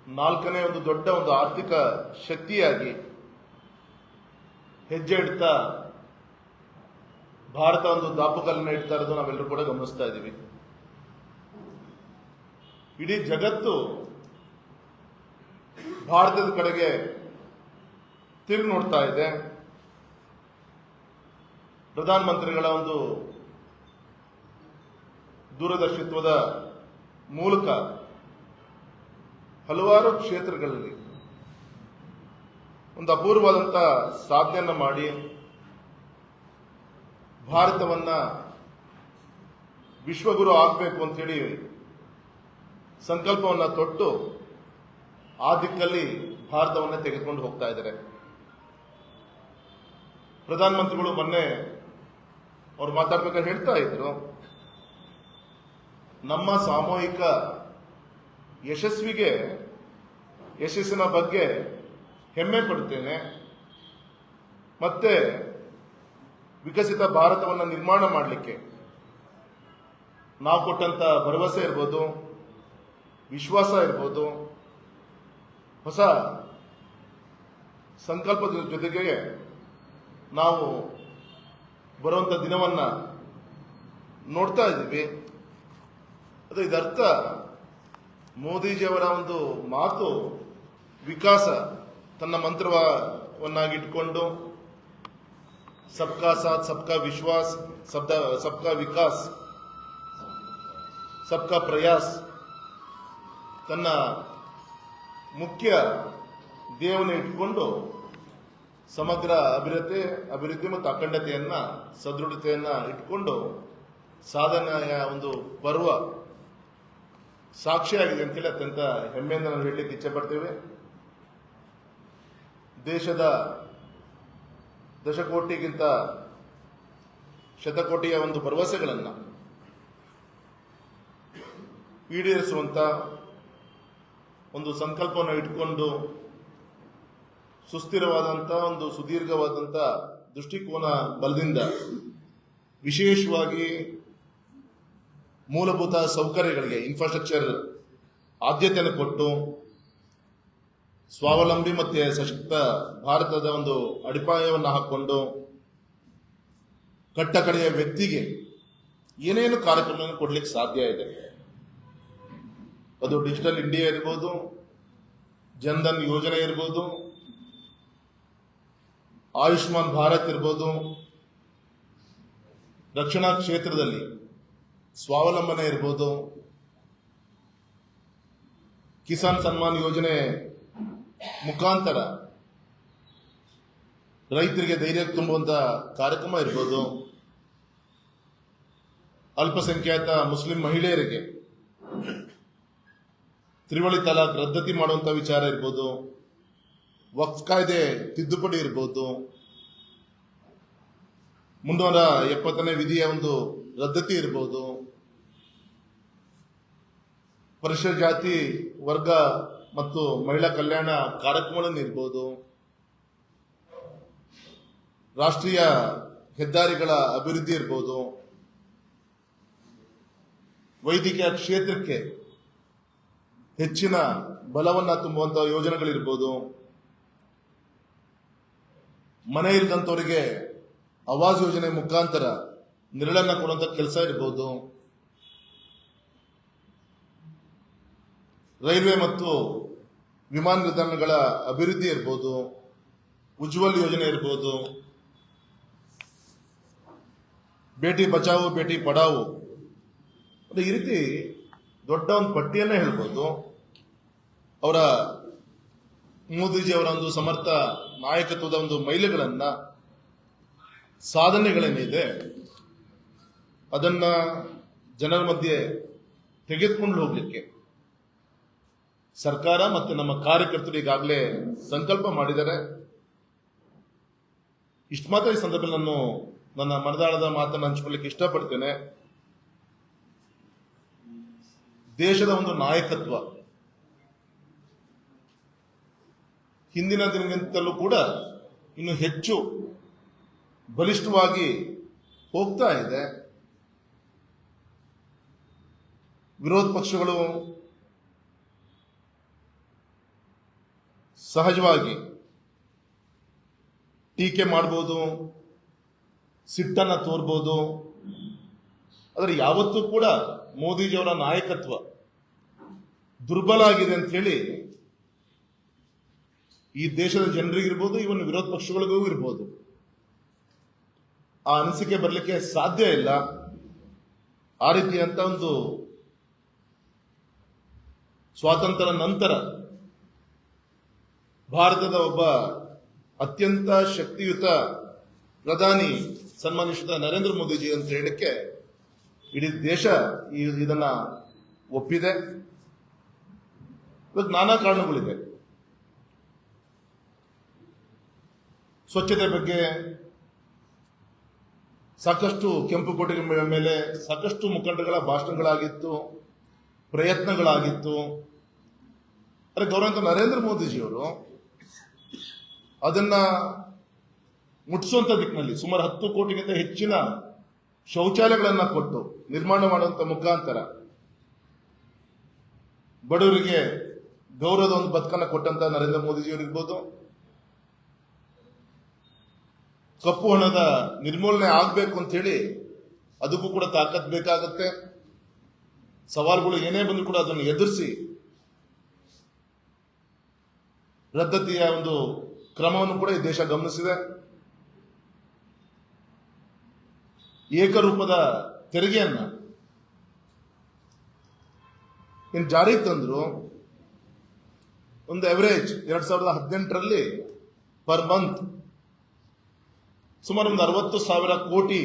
ನಾಲ್ಕನೇ ಒಂದು ದೊಡ್ಡ ಒಂದು ಆರ್ಥಿಕ ಶಕ್ತಿಯಾಗಿ ಹೆಜ್ಜೆ ಇಡ್ತಾ ಭಾರತ ಒಂದು ದಾಪುಗಾಲನ್ನ ಇಡ್ತಾ ಇರೋದು ನಾವೆಲ್ಲರೂ ಕೂಡ ಗಮನಿಸ್ತಾ ಇದ್ದೀವಿ. ಇಡೀ ಜಗತ್ತು ಭಾರತದ ಕಡೆಗೆ ತಿರುಗಿ ನೋಡ್ತಾ ಇದೆ. ಪ್ರಧಾನಮಂತ್ರಿಗಳ ಒಂದು ದೂರದರ್ಶಿತ್ವದ ಮೂಲಕ ಹಲವಾರು ಕ್ಷೇತ್ರಗಳಲ್ಲಿ ಒಂದು ಅಪೂರ್ವವಾದಂಥ ಸಾಧನೆಯನ್ನ ಮಾಡಿ ಭಾರತವನ್ನ ವಿಶ್ವಗುರು ಆಗಬೇಕು ಅಂತೇಳಿ ಸಂಕಲ್ಪವನ್ನ ತೊಟ್ಟು ಆ ದಿಕ್ಕಲ್ಲಿ ಭಾರತವನ್ನ ತೆಗೆದುಕೊಂಡು ಹೋಗ್ತಾ ಇದ್ದಾರೆ. ಪ್ರಧಾನಮಂತ್ರಿಗಳು ಮೊನ್ನೆ ಅವ್ರು ಮಾತಾಡ್ಬೇಕಾದ್ರೆ ಹೇಳ್ತಾ ಇದ್ರು, ನಮ್ಮ ಸಾಮೂಹಿಕ ಯಶಸ್ಸಿನ ಬಗ್ಗೆ ಹೆಮ್ಮೆ ಪಡ್ತೇನೆ. ಮತ್ತೆ ವಿಕಸಿತ ಭಾರತವನ್ನು ನಿರ್ಮಾಣ ಮಾಡಲಿಕ್ಕೆ ನಾವು ಕೊಟ್ಟಂತ ಭರವಸೆ ಇರ್ಬೋದು, ವಿಶ್ವಾಸ ಇರ್ಬೋದು, ಹೊಸ ಸಂಕಲ್ಪದ ಜೊತೆಗೆ ನಾವು ಬರುವಂತ ದಿನವನ್ನ ನೋಡ್ತಾ ಇದ್ದೀವಿ. ಅದು ಇದರ್ಥ ಮೋದಿಜಿಯವರ ಒಂದು ಮಾತು ವಿಕಾಸ ತನ್ನ ಮಂತ್ರವನ್ನಾಗಿಟ್ಟುಕೊಂಡು ಸಬ್ಕಾ ಸಾಥ್ ಸಬ್ಕಾ ವಿಶ್ವಾಸ್ ಸಬ್ಕಾ ವಿಕಾಸ್ ಸಬ್ಕಾ ಪ್ರಯಾಸ್ ತನ್ನ ಮುಖ್ಯ ಧ್ಯೇಯವನ್ನು ಇಟ್ಟುಕೊಂಡು ಸಮಗ್ರ ಅಭಿವೃದ್ಧಿ ಮತ್ತು ಅಖಂಡತೆಯನ್ನ ಸದೃಢತೆಯನ್ನ ಇಟ್ಟುಕೊಂಡು ಸಾಧನೆಯ ಒಂದು ಪರ್ವ ಸಾಕ್ಷಿಯಾಗಿದೆ ಅಂತೇಳಿ ಅತ್ಯಂತ ಹೆಮ್ಮೆಯಿಂದ ನಾವು ಹೇಳಲಿಕ್ಕೆ ಇಚ್ಛೆ ಪಡ್ತೇವೆ. ದೇಶದ ದಶಕೋಟಿಗಿಂತ ಶತಕೋಟಿಯ ಒಂದು ಭರವಸೆಗಳನ್ನು ಈಡೇರಿಸುವಂತ ಒಂದು ಸಂಕಲ್ಪವನ್ನು ಇಟ್ಕೊಂಡು ಸುಸ್ಥಿರವಾದಂಥ ಒಂದು ಸುದೀರ್ಘವಾದಂಥ ದೃಷ್ಟಿಕೋನ ಬಲದಿಂದ ವಿಶೇಷವಾಗಿ ಮೂಲಭೂತ ಸೌಕರ್ಯಗಳಿಗೆ ಇನ್ಫ್ರಾಸ್ಟ್ರಕ್ಚರ್ ಆದ್ಯತೆಯನ್ನು ಕೊಟ್ಟು ಸ್ವಾವಲಂಬಿ ಮತ್ತು ಸಶಕ್ತ ಭಾರತದ ಒಂದು ಅಡಿಪಾಯವನ್ನು ಹಾಕಿಕೊಂಡು ಕಟ್ಟಕಡೆಯ ವ್ಯಕ್ತಿಗೆ ಏನೇನು ಕಾರ್ಯಕ್ರಮಗಳನ್ನು ಕೊಡ್ಲಿಕ್ಕೆ ಸಾಧ್ಯ ಇದೆ. ಅದು ಡಿಜಿಟಲ್ ಇಂಡಿಯಾ ಇರ್ಬೋದು, ಜನ್ಧನ್ ಯೋಜನೆ ಇರ್ಬೋದು, ಆಯುಷ್ಮಾನ್ ಭಾರತ್ ಇರ್ಬೋದು, ರಕ್ಷಣಾ ಕ್ಷೇತ್ರದಲ್ಲಿ ಸ್ವಾವಲಂಬನೆ ಇರ್ಬೋದು, ಕಿಸಾನ್ ಸನ್ಮಾನ್ ಯೋಜನೆ ಮುಖಾಂತರ ರೈತರಿಗೆ ಧೈರ್ಯ ತುಂಬುವಂತ ಕಾರ್ಯಕ್ರಮ ಇರ್ಬೋದು, ಅಲ್ಪಸಂಖ್ಯಾತ ಮುಸ್ಲಿಂ ಮಹಿಳೆಯರಿಗೆ ತ್ರಿವಳಿ ತಲಾಖ್ ರದ್ದತಿ ಮಾಡುವಂತ ವಿಚಾರ ಇರ್ಬೋದು, ವಕ್ಫ್ ಕಾಯ್ದೆ ತಿದ್ದುಪಡಿ ಇರ್ಬೋದು, 370ನೇ ವಿಧಿಯ ಒಂದು ರದ್ದತಿ ಇರ್ಬೋದು, ಪರಿಶಿಷ್ಟ ಜಾತಿ ವರ್ಗ ಮತ್ತು ಮಹಿಳಾ ಕಲ್ಯಾಣ ಕಾರ್ಯಕ್ರಮಗಳನ್ನು ಇರ್ಬೋದು, ರಾಷ್ಟ್ರೀಯ ಹೆದ್ದಾರಿಗಳ ಅಭಿವೃದ್ಧಿ ಇರ್ಬೋದು, ವೈದ್ಯಕೀಯ ಕ್ಷೇತ್ರಕ್ಕೆ ಹೆಚ್ಚಿನ ಬಲವನ್ನ ತುಂಬುವಂತಹ ಯೋಜನೆಗಳಿರ್ಬೋದು, ಮನೆ ಇಲ್ಲದಂತವರಿಗೆ ಆವಾಸ್ ಯೋಜನೆ ಮುಖಾಂತರ ನೆರಳನ್ನ ಕೊಡುವಂತ ಕೆಲಸ ಇರ್ಬೋದು, ರೈಲ್ವೆ ಮತ್ತು ವಿಮಾನ ನಿಲ್ದಾಣಗಳ ಅಭಿವೃದ್ಧಿ ಇರ್ಬೋದು, ಉಜ್ವಲ್ ಯೋಜನೆ ಇರ್ಬೋದು, ಬೇಟಿ ಬಚಾವೋ ಬೇಟಿ ಪಡಾವೋ, ಈ ರೀತಿ ದೊಡ್ಡ ಒಂದು ಪಟ್ಟಿಯನ್ನೇ ಹೇಳ್ಬೋದು. ಅವರ ಮೋದಿಜಿ ಅವರ ಒಂದು ಸಮರ್ಥ ನಾಯಕತ್ವದ ಒಂದು ಮೈಲಿಗಳನ್ನ ಸಾಧನೆಗಳೇನಿದೆ ಅದನ್ನ ಜನರ ಮಧ್ಯೆ ತೆಗೆದುಕೊಂಡು ಹೋಗ್ಲಿಕ್ಕೆ ಸರ್ಕಾರ ಮತ್ತು ನಮ್ಮ ಕಾರ್ಯಕರ್ತರು ಈಗಾಗಲೇ ಸಂಕಲ್ಪ ಮಾಡಿದ್ದಾರೆ. ಇಷ್ಟು ಮಾತ್ರ ಈ ಸಂದರ್ಭದಲ್ಲಿ ನಾನು ನನ್ನ ಮನದಾಳದ ಮಾತನ್ನು ಹಂಚಿಕೊಳ್ಳಿಕ್ಕೆ ಇಷ್ಟಪಡ್ತೇನೆ. ದೇಶದ ಒಂದು ನಾಯಕತ್ವ ಹಿಂದಿನ ದಿನಗಿಂತಲೂ ಕೂಡ ಇನ್ನು ಹೆಚ್ಚು ಬಲಿಷ್ಠವಾಗಿ ಹೋಗ್ತಾ ಇದೆ. ವಿರೋಧ ಪಕ್ಷಗಳು ಸಹಜವಾಗಿ ಟೀಕೆ ಮಾಡ್ಬೋದು, ಸಿಟ್ಟನ್ನ ತೋರ್ಬೋದು, ಆದರೆ ಯಾವತ್ತೂ ಕೂಡ ಮೋದಿಜಿಯವರ ನಾಯಕತ್ವ ದುರ್ಬಲ ಆಗಿದೆ ಅಂತ ಹೇಳಿ ಈ ದೇಶದ ಜನರಿಗಿರ್ಬೋದು, ಇವನ್ ವಿರೋಧ ಪಕ್ಷಗಳಿಗೂ ಇರ್ಬೋದು, ಆ ಅನಿಸಿಕೆ ಬರಲಿಕ್ಕೆ ಸಾಧ್ಯ ಇಲ್ಲ. ಆ ರೀತಿಯಂತ ಒಂದು ಸ್ವಾತಂತ್ರ್ಯ ನಂತರ ಭಾರತದ ಒಬ್ಬ ಅತ್ಯಂತ ಶಕ್ತಿಯುತ ಪ್ರಧಾನಿ ಸನ್ಮಾನಿಸಿದ ನರೇಂದ್ರ ಮೋದಿಜಿ ಅಂತ ಹೇಳಕ್ಕೆ ಇಡೀ ದೇಶ ಇದನ್ನ ಒಪ್ಪಿದೆ. ಇವತ್ತು ನಾನಾ ಕಾರಣಗಳಿದೆ. ಸ್ವಚ್ಛತೆ ಬಗ್ಗೆ ಸಾಕಷ್ಟು ಕೆಂಪುಕೋಟೆ ಮೇಲೆ ಸಾಕಷ್ಟು ಮುಖಂಡಗಳ ಭಾಷಣಗಳಾಗಿತ್ತು, ಪ್ರಯತ್ನಗಳಾಗಿತ್ತು. ಆದರೆ ಗೌರವಂತ ನರೇಂದ್ರ ಮೋದಿಜಿಯವರು ಅದನ್ನ ಮುಟ್ಟಿಸುವಂತ ದಿಕ್ಕಿನಲ್ಲಿ ಸುಮಾರು 10 ಕೋಟಿಗಿಂತ ಹೆಚ್ಚಿನ ಶೌಚಾಲಯಗಳನ್ನ ಕೊಟ್ಟು ನಿರ್ಮಾಣ ಮಾಡುವಂತ ಮುಖಾಂತರ ಬಡವರಿಗೆ ಗೌರವದ ಒಂದು ಬದುಕನ್ನ ಕೊಟ್ಟಂತ ನರೇಂದ್ರ ಮೋದಿಜಿಯವರು ಇರ್ಬೋದು. ಕಪ್ಪು ಹಣದ ನಿರ್ಮೂಲನೆ ಆಗ್ಬೇಕು ಅಂತ ಹೇಳಿ ಅದಕ್ಕೂ ಕೂಡ ತಾಕತ್ ಬೇಕಾಗತ್ತೆ. ಸವಾಲುಗಳು ಏನೇ ಬಂದರೂ ಕೂಡ ಅದನ್ನು ಎದುರಿಸಿ ರದ್ದತಿಯ ಒಂದು ಕ್ರಮವನ್ನು ಕೂಡ ಈ ದೇಶ ಗಮನಿಸಿದೆ. ಏಕರೂಪದ ತೆರಿಗೆಯನ್ನ ಇನ್ನು ಜಾರಿಗೆ ತಂದ್ರು. ಒಂದು ಅವರೇಜ್ 2018ರಲ್ಲಿ ಪರ್ ಮಂತ್ ಸುಮಾರು ಒಂದು 60,000 ಕೋಟಿ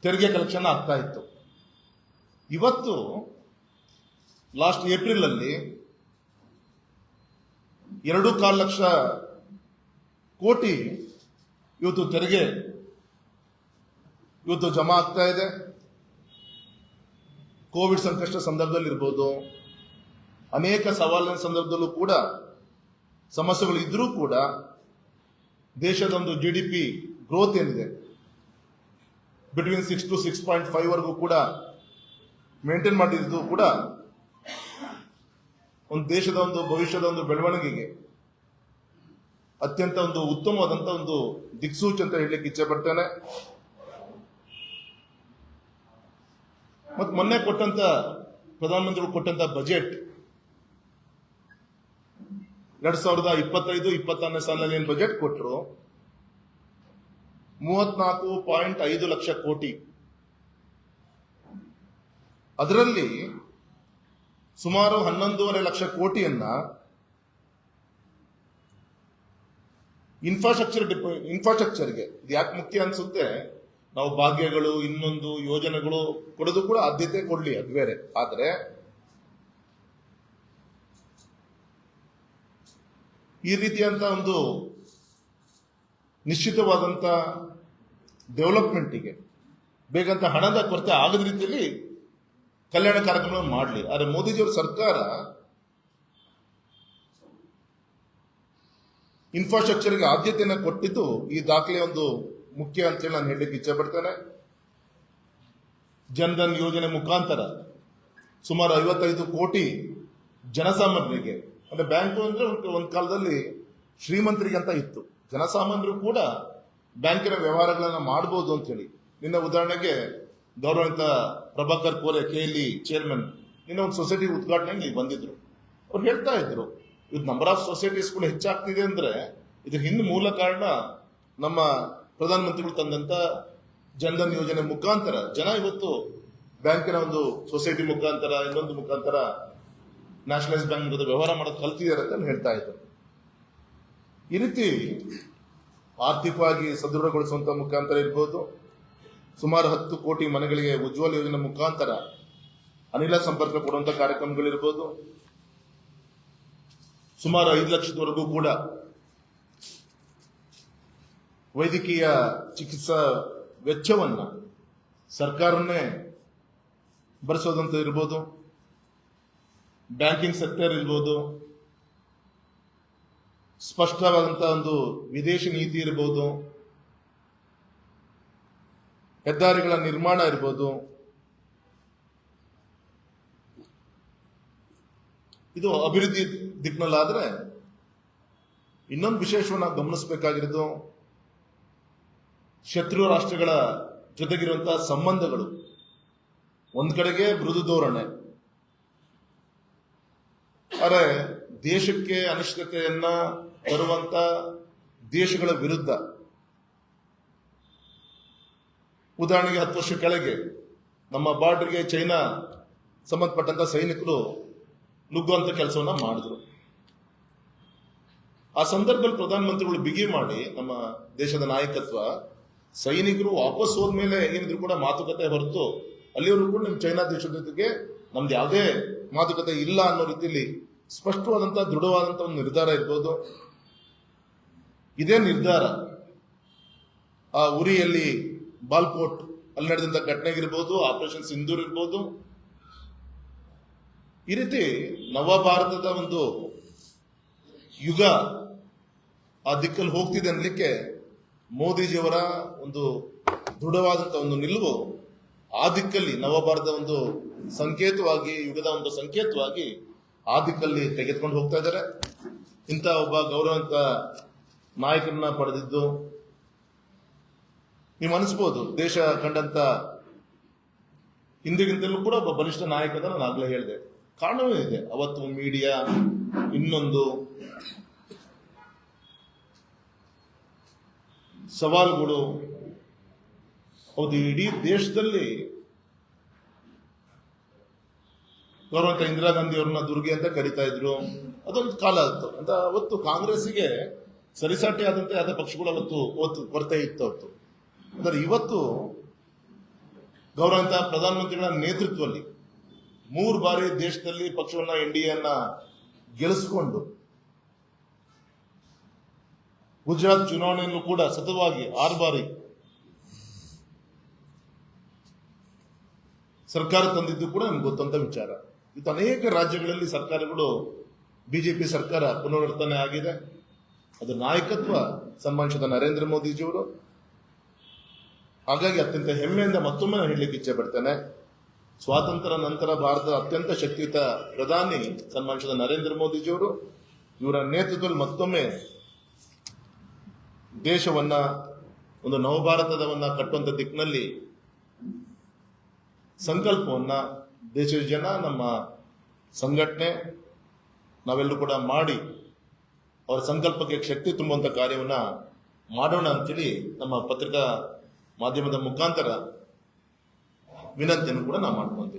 ತೆರಿಗೆ ಕಲೆಕ್ಷನ್ ಆಗ್ತಾ ಇತ್ತು. ಇವತ್ತು ಲಾಸ್ಟ್ ಏಪ್ರಿಲ್ ಅಲ್ಲಿ 2.25 ಲಕ್ಷ ಕೋಟಿ ಇವತ್ತು ತೆರಿಗೆ ಇವತ್ತು ಜಮಾ ಆಗ್ತಾ ಇದೆ. ಕೋವಿಡ್ ಸಂಕಷ್ಟ ಸಂದರ್ಭದಲ್ಲಿ ಇರ್ಬೋದು, ಅನೇಕ ಸವಾಲಿನ ಸಂದರ್ಭದಲ್ಲೂ ಕೂಡ ಸಮಸ್ಯೆಗಳು ಇದ್ರೂ ಕೂಡ ದೇಶದ ಒಂದು GDP ಗ್ರೋತ್ ಏನಿದೆ ಬಿಟ್ವೀನ್ 6 to 6.5 ವರೆಗೂ ಕೂಡ ಮೇಂಟೈನ್ ಮಾಡಿದ್ದು ಕೂಡ ಒಂದು ದೇಶದ ಒಂದು ಭವಿಷ್ಯದ ಒಂದು ಬೆಳವಣಿಗೆಗೆ ಅತ್ಯಂತ ಒಂದು ಉತ್ತಮವಾದಂತ ಒಂದು ದಿಕ್ಸೂಚಿ ಅಂತ ಹೇಳಲಿಕ್ಕೆ ಇಚ್ಛೆ ಪಡ್ತೇನೆ. ಮತ್ತು ಮೊನ್ನೆ ಕೊಟ್ಟಂತ ಪ್ರಧಾನಮಂತ್ರಿಗಳು ಕೊಟ್ಟಂತ ಬಜೆಟ್ 2025-26ನೇ ಸಾಲಿನಲ್ಲಿ ಏನು ಬಜೆಟ್ ಕೊಟ್ಟರು 34.5 ಲಕ್ಷ ಕೋಟಿ. ಅದರಲ್ಲಿ ಸುಮಾರು 11.5 ಲಕ್ಷ ಕೋಟಿಯನ್ನ ಇನ್ಫ್ರಾಸ್ಟ್ರಕ್ಚರ್ಗೆ. ಇದು ಯಾಕೆ ಮುಖ್ಯ ಅನ್ಸುತ್ತೆ, ನಾವು ಭಾಗ್ಯಗಳು ಇನ್ನೊಂದು ಯೋಜನೆಗಳು ಕೊಡೋದು ಕೂಡ ಆದ್ಯತೆ ಕೊಡ್ಲಿ, ಅದು ಬೇರೆ. ಆದರೆ ಈ ರೀತಿಯಂತ ಒಂದು ನಿಶ್ಚಿತವಾದಂತ ಡೆವಲಪ್ಮೆಂಟಿಗೆ ಬೇಗಂತ ಹಣದ ಕೊರತೆ ಆಗದ ರೀತಿಯಲ್ಲಿ ಕಲ್ಯಾಣ ಕಾರ್ಯಕ್ರಮಗಳನ್ನು ಮಾಡಲಿ. ಆದರೆ ಮೋದಿಜಿಯವರ ಸರ್ಕಾರ ಇನ್ಫ್ರಾಸ್ಟ್ರಕ್ಚರ್ಗೆ ಆದ್ಯತೆಯನ್ನು ಕೊಟ್ಟಿದ್ದು ಈ ದಾಖಲೆ ಒಂದು ಮುಖ್ಯ ಅಂತೇಳಿ ನಾನು ಹೇಳಲಿಕ್ಕೆ ಇಚ್ಛೆ ಪಡ್ತೇನೆ. ಜನ್ಧನ್ ಯೋಜನೆ ಮುಖಾಂತರ ಸುಮಾರು 55 ಕೋಟಿ ಜನಸಾಮಾನ್ಯರಿಗೆ, ಅಂದ್ರೆ ಬ್ಯಾಂಕು ಅಂದ್ರೆ ಒಂದು ಕಾಲದಲ್ಲಿ ಶ್ರೀಮಂತರಿಗೆ ಅಂತ ಇತ್ತು, ಜನಸಾಮಾನ್ಯರು ಕೂಡ ಬ್ಯಾಂಕಿನ ವ್ಯವಹಾರಗಳನ್ನ ಮಾಡಬಹುದು ಅಂತ ಹೇಳಿ. ನಿನ್ನ ಉದಾಹರಣೆಗೆ ಗೌರವಿತ ಪ್ರಭಾಕರ್ ಕೋರೆ KLE ಚೇರ್ಮನ್ ನಿನ್ನ ಒಂದು ಸೊಸೈಟಿ ಉದ್ಘಾಟನೆಗೆ ಬಂದಿದ್ರು. ಅವ್ರು ಹೇಳ್ತಾ ಇದ್ರು ಇದು ನಂಬರ್ ಆಫ್ ಸೊಸೈಟೀಸ್ ಕೂಡ ಹೆಚ್ಚಾಗ್ತಿದೆ ಅಂದ್ರೆ ಇದ್ರ ಹಿಂದೆ ಮೂಲ ಕಾರಣ ನಮ್ಮ ಪ್ರಧಾನಮಂತ್ರಿಗಳು ತಂದಂತ ಜನ್ಧನ್ ಯೋಜನೆ ಮುಖಾಂತರ ಜನ ಇವತ್ತು ಬ್ಯಾಂಕಿನ ಒಂದು ಸೊಸೈಟಿ ಮುಖಾಂತರ ಇನ್ನೊಂದು ಮುಖಾಂತರ ನ್ಯಾಷನಲೈಸ್ ಬ್ಯಾಂಕ್ ಜೊತೆ ವ್ಯವಹಾರ ಮಾಡೋದು ಕಲ್ತಿದ್ದಾರೆ ಅಂತ ಹೇಳ್ತಾ ಇದ್ರು. ಈ ರೀತಿ ಆರ್ಥಿಕವಾಗಿ ಸದೃಢಗೊಳಿಸುವಂತ ಮುಖಾಂತರ ಇರ್ಬೋದು, ಸುಮಾರು 10 ಕೋಟಿ ಮನೆಗಳಿಗೆ ಉಜ್ವಲ ಯೋಜನೆ ಮುಖಾಂತರ ಅನಿಲ ಸಂಪರ್ಕ ಕೊಡುವಂತ ಕಾರ್ಯಕ್ರಮಗಳಿರ್ಬೋದು, ಸುಮಾರು 5 ಲಕ್ಷದವರೆಗೂ ಕೂಡ ವೈದ್ಯಕೀಯ ಚಿಕಿತ್ಸಾ ವೆಚ್ಚವನ್ನ ಸರ್ಕಾರನೇ ಭರಿಸೋದಂತ ಇರ್ಬೋದು, ಬ್ಯಾಂಕಿಂಗ್ ಸೆಕ್ಟರ್ ಇರ್ಬೋದು, ಸ್ಪಷ್ಟವಾದಂತಹ ಒಂದು ವಿದೇಶಿ ನೀತಿ ಇರ್ಬೋದು, ಹೆದ್ದಾರಿಗಳ ನಿರ್ಮಾಣ ಇರ್ಬೋದು. ಇದು ಅಭಿವೃದ್ಧಿ ದಿಕ್ಕಿನಲ್ಲಾದ್ರೆ ಇನ್ನೊಂದು ವಿಶೇಷವನ್ನು ನಾವು ಗಮನಿಸಬೇಕಾಗಿರೋದು ಶತ್ರು ರಾಷ್ಟ್ರಗಳ ಜೊತೆಗಿರುವಂತಹ ಸಂಬಂಧಗಳು. ಒಂದ್ ಕಡೆಗೆ ಮೃದು ಧೋರಣೆ, ಆದರೆ ದೇಶಕ್ಕೆ ಅನಿಶ್ಚಿತತೆಯನ್ನ ತರುವಂತ ದೇಶಗಳ ವಿರುದ್ಧ, ಉದಾಹರಣೆಗೆ 10 ವರ್ಷ ಕೆಳಗೆ ನಮ್ಮ ಬಾರ್ಡರ್ಗೆ ಚೈನಾ ಸಂಬಂಧಪಟ್ಟಂತ ಸೈನಿಕರು ನುಗ್ಗುವಂತ ಕೆಲಸವನ್ನ ಮಾಡಿದ್ರು. ಆ ಸಂದರ್ಭದಲ್ಲಿ ಪ್ರಧಾನಮಂತ್ರಿಗಳು ಬಿಗಿ ಮಾಡಿ ನಮ್ಮ ದೇಶದ ನಾಯಕತ್ವ ಸೈನಿಕರು ವಾಪಸ್ ಹೋದ್ಮೇಲೆ ಏನಿದ್ರು ಕೂಡ ಮಾತುಕತೆ ಹೊರತು ಅಲ್ಲಿಯವರು ಕೂಡ ನಿಮ್ ಚೈನಾ ದೇಶದ ಜೊತೆಗೆ ನಮ್ದು ಯಾವುದೇ ಮಾತುಕತೆ ಇಲ್ಲ ಅನ್ನೋ ರೀತಿಯಲ್ಲಿ ಸ್ಪಷ್ಟವಾದಂತಹ ದೃಢವಾದಂತಹ ಒಂದು ನಿರ್ಧಾರ ಇರ್ಬೋದು. ಇದೇ ನಿರ್ಧಾರ ಆ ಉರಿಯಲ್ಲಿ ಬಾಲ್ಕೋಟ್ ಅಲ್ಲಿ ನಡೆದಂತ ಘಟನೆಗಿರ್ಬೋದು, ಆಪರೇಷನ್ ಸಿಂಧೂರ್ ಇರ್ಬೋದು, ಈ ರೀತಿ ನವ ಭಾರತದ ಒಂದು ಯುಗ ಆ ದಿಕ್ಕಲ್ಲಿ ಹೋಗ್ತಿದೆ ಅನ್ಲಿಕ್ಕೆ ಮೋದಿಜಿಯವರ ಒಂದು ದೃಢವಾದಂತಹ ಒಂದು ನಿಲುವು ಆ ದಿಕ್ಕಲ್ಲಿ ನವಭಾರತದ ಒಂದು ಸಂಕೇತವಾಗಿ, ಯುಗದ ಒಂದು ಸಂಕೇತವಾಗಿ ಆ ದಿಕ್ಕಲ್ಲಿ ತೆಗೆದುಕೊಂಡು ಹೋಗ್ತಾ ಇದ್ದಾರೆ. ಇಂಥ ಒಬ್ಬ ಗೌರವಂತ ನಾಯಕರನ್ನ ಪಡೆದಿದ್ದು ನೀವು ಅನಿಸ್ಬೋದು, ದೇಶ ಕಂಡಂತ ಹಿಂದಿಗಿಂತಲೂ ಕೂಡ ಒಬ್ಬ ಬಲಿಷ್ಠ ನಾಯಕ ಅಂತ ನಾನು ಆಗ್ಲೇ ಹೇಳಿದೆ. ಕಾರಣವೇ ಇದೆ. ಅವತ್ತು ಮೀಡಿಯಾ ಇನ್ನೊಂದು ಸವಾಲುಗಳು, ಹೌದು, ಇಡೀ ದೇಶದಲ್ಲಿ ಗೌರವಂತ ಇಂದಿರಾ ಗಾಂಧಿ ಅವ್ರನ್ನ ದುರ್ಗೆ ಅಂತ ಕರಿತಾ ಇದ್ರು. ಅದೊಂದು ಕಾಲ ಆಯ್ತು ಅಂತ. ಅವತ್ತು ಕಾಂಗ್ರೆಸ್ಸಿಗೆ ಸರಿಸಾಟಿ ಆದಂತೆ ಆದ ಪಕ್ಷಗಳು ಅವತ್ತು ಕೊರತೆ ಇತ್ತು ಅವತ್ತು. ಆದರೆ ಇವತ್ತು ಗೌರವಂತ ಪ್ರಧಾನಮಂತ್ರಿಗಳ ನೇತೃತ್ವದಲ್ಲಿ 3 ಬಾರಿ ದೇಶದಲ್ಲಿ ಪಕ್ಷವನ್ನ NDA ಗೆಲ್ಲಿಸಿಕೊಂಡು ಗುಜರಾತ್ ಚುನಾವಣೆಯನ್ನು ಕೂಡ ಸತತವಾಗಿ 6 ಬಾರಿ ಸರ್ಕಾರ ತಂದಿದ್ದು ಕೂಡ ನಮ್ಗೆ ಗೊತ್ತಂತ ವಿಚಾರ. ಇವತ್ತು ಅನೇಕ ರಾಜ್ಯಗಳಲ್ಲಿ ಸರ್ಕಾರಗಳು ಬಿಜೆಪಿ ಸರ್ಕಾರ ಪುನರಾವರ್ತನೆ ಆಗಿದೆ. ಅದು ನಾಯಕತ್ವ ಸನ್ಮಾನಿಸಿದ ನರೇಂದ್ರ ಮೋದಿಜಿಯವರು. ಹಾಗಾಗಿ ಅತ್ಯಂತ ಹೆಮ್ಮೆಯಿಂದ ಮತ್ತೊಮ್ಮೆ ನಾನು ಹೇಳಲಿಕ್ಕೆ ಇಚ್ಛೆ ಪಡ್ತೇನೆ, ಸ್ವಾತಂತ್ರ್ಯ ನಂತರ ಭಾರತದ ಅತ್ಯಂತ ಶಕ್ತಿಯುತ ಪ್ರಧಾನಿ ಸನ್ಮಾನಿಸಿದ ನರೇಂದ್ರ ಮೋದಿಜಿಯವರು, ಇವರ ನೇತೃತ್ವದಲ್ಲಿ ಮತ್ತೊಮ್ಮೆ ದೇಶವನ್ನ ಒಂದು ನವಭಾರತದವನ್ನ ಕಟ್ಟುವಂತ ದಿಕ್ಕಿನಲ್ಲಿ ಸಂಕಲ್ಪವನ್ನ ದೇಶದ ಜನ, ನಮ್ಮ ಸಂಘಟನೆ ನಾವೆಲ್ಲರೂ ಕೂಡ ಮಾಡಿ ಅವರ ಸಂಕಲ್ಪಕ್ಕೆ ಶಕ್ತಿ ತುಂಬುವಂತ ಕಾರ್ಯವನ್ನ ಮಾಡೋಣ ಅಂತೇಳಿ ನಮ್ಮ ಪತ್ರಿಕಾ ಮಾಧ್ಯಮದ ಮುಖಾಂತರ ವಿನಂತಿಯನ್ನು ಕೂಡ ನಾವು ಮಾಡ್ಕೊಂತೀವಿ.